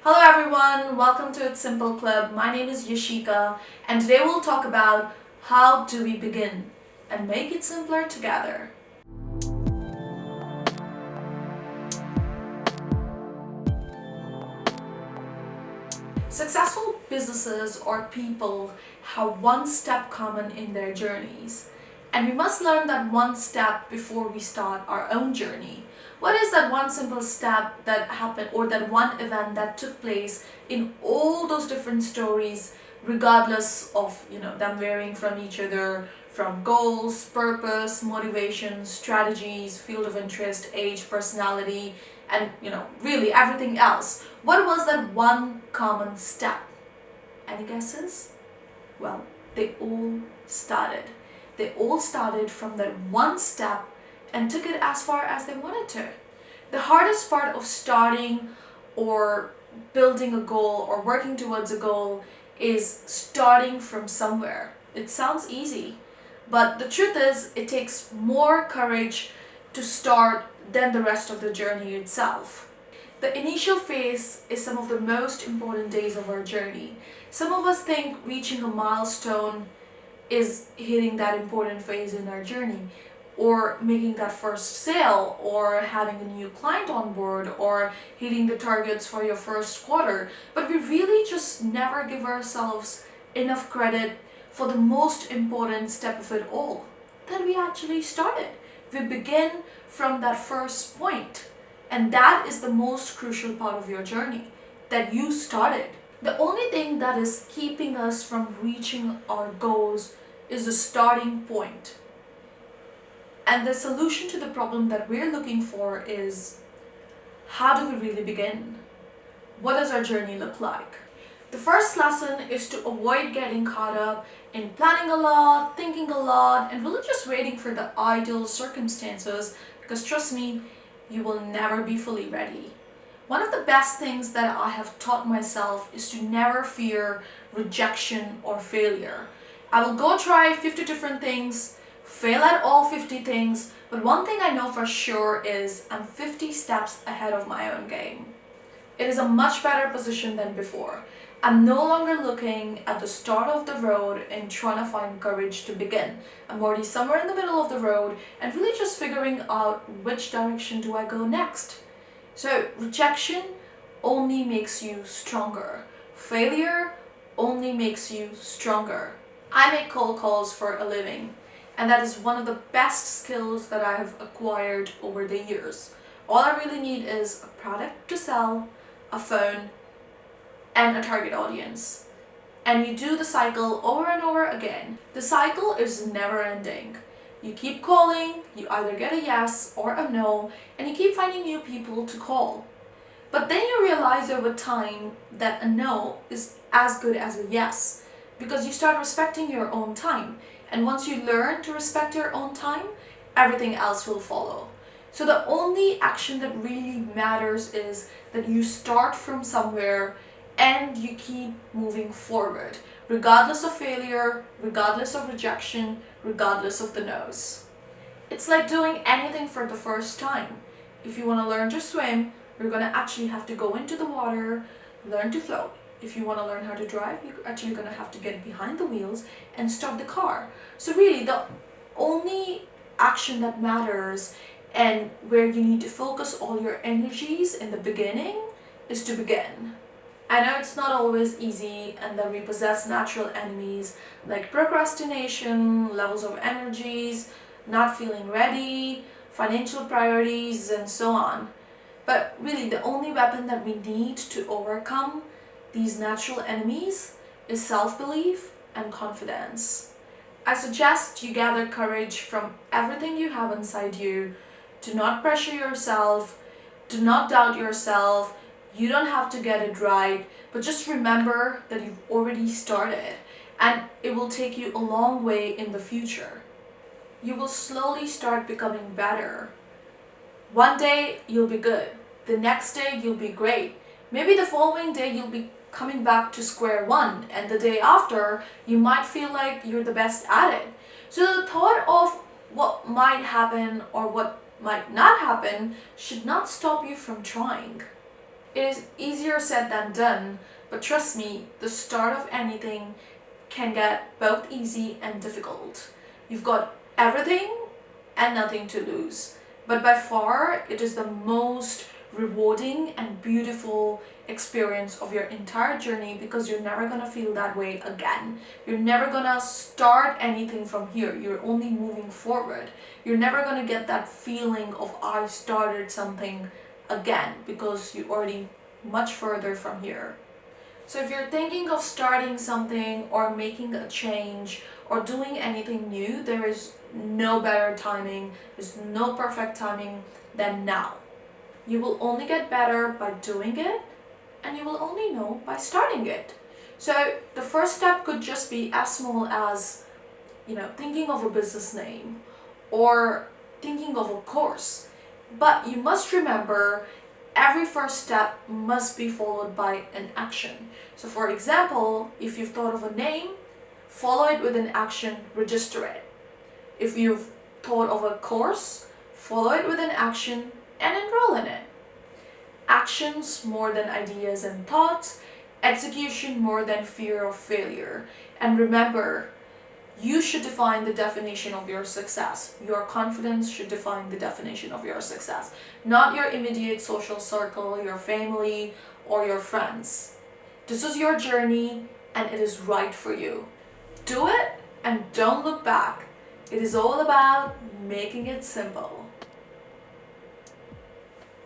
Hello everyone, welcome to It's Simple Club. My name is Yashika and today we'll talk about how do we begin and make it simpler together. Successful businesses or people have one step common in their journeys, and we must learn that one step before we start our own journey. What is that one simple step that happened, or that one event that took place in all those different stories, regardless of them varying from each other, from goals, purpose, motivation, strategies, field of interest, age, personality, and really everything else. What was that one common step? Any guesses? Well, they all started. They all started from that one step and took it as far as they wanted to. The hardest part of starting or building a goal or working towards a goal is starting from somewhere. It sounds easy, but the truth is it takes more courage to start than the rest of the journey itself. The initial phase is some of the most important days of our journey. Some of us think reaching a milestone is hitting that important phase in our journey, or making that first sale, or having a new client on board, or hitting the targets for your first quarter. But we really just never give ourselves enough credit for the most important step of it all, that we actually started. We begin from that first point, and that is the most crucial part of your journey, that you started. The only thing that is keeping us from reaching our goals is the starting point. And the solution to the problem that we're looking for is, how do we really begin? What does our journey look like? The first lesson is to avoid getting caught up in planning a lot, thinking a lot, and really just waiting for the ideal circumstances, because trust me, you will never be fully ready. One of the best things that I have taught myself is to never fear rejection or failure. I will go try 50 different things, fail at all 50 things, but one thing I know for sure is I'm 50 steps ahead of my own game. It is a much better position than before. I'm no longer looking at the start of the road and trying to find courage to begin. I'm already somewhere in the middle of the road and really just figuring out which direction do I go next. So rejection only makes you stronger. Failure only makes you stronger. I make cold calls for a living, and that is one of the best skills that I have acquired over the years. All I really need is a product to sell, a phone, and a target audience. And you do the cycle over and over again. The cycle is never ending. You keep calling, you either get a yes or a no, and you keep finding new people to call. But then you realize over time that a no is as good as a yes, because you start respecting your own time. And once you learn to respect your own time, everything else will follow. So the only action that really matters is that you start from somewhere and you keep moving forward, regardless of failure, regardless of rejection, regardless of the no's. It's like doing anything for the first time. If you want to learn to swim, you're going to actually have to go into the water, learn to float. If you want to learn how to drive, you're actually going to have to get behind the wheels and start the car. So really, the only action that matters and where you need to focus all your energies in the beginning is to begin. I know it's not always easy, and that we possess natural enemies like procrastination, levels of energies, not feeling ready, financial priorities, and so on. But really, the only weapon that we need to overcome these natural enemies is self-belief and confidence. I suggest you gather courage from everything you have inside you. Do not pressure yourself, do not doubt yourself. You don't have to get it right, but just remember that you've already started, and it will take you a long way in the future. You will slowly start becoming better. One day you'll be good, the next day you'll be great. Maybe the following day you'll be coming back to square one, and the day after you might feel like you're the best at it. So the thought of what might happen or what might not happen should not stop you from trying. It is easier said than done, but trust me, the start of anything can get both easy and difficult. You've got everything and nothing to lose. But by far, it is the most rewarding and beautiful experience of your entire journey, because you're never gonna feel that way again. You're never gonna start anything from here. You're only moving forward. You're never gonna get that feeling of I started something again, because you're already much further from here. So if you're thinking of starting something or making a change or doing anything new, there is no better timing, there's no perfect timing than now. You will only get better by doing it, and you will only know by starting it. So the first step could just be as small as, thinking of a business name or thinking of a course. But you must remember, every first step must be followed by an action. So for example, if you've thought of a name, follow it with an action, register it. If you've thought of a course, follow it with an action and enroll in it. Actions more than ideas and thoughts, execution more than fear of failure. And remember, you should define the definition of your success. Your confidence should define the definition of your success, not your immediate social circle, your family, or your friends. This is your journey and it is right for you. Do it and don't look back. It is all about making it simple.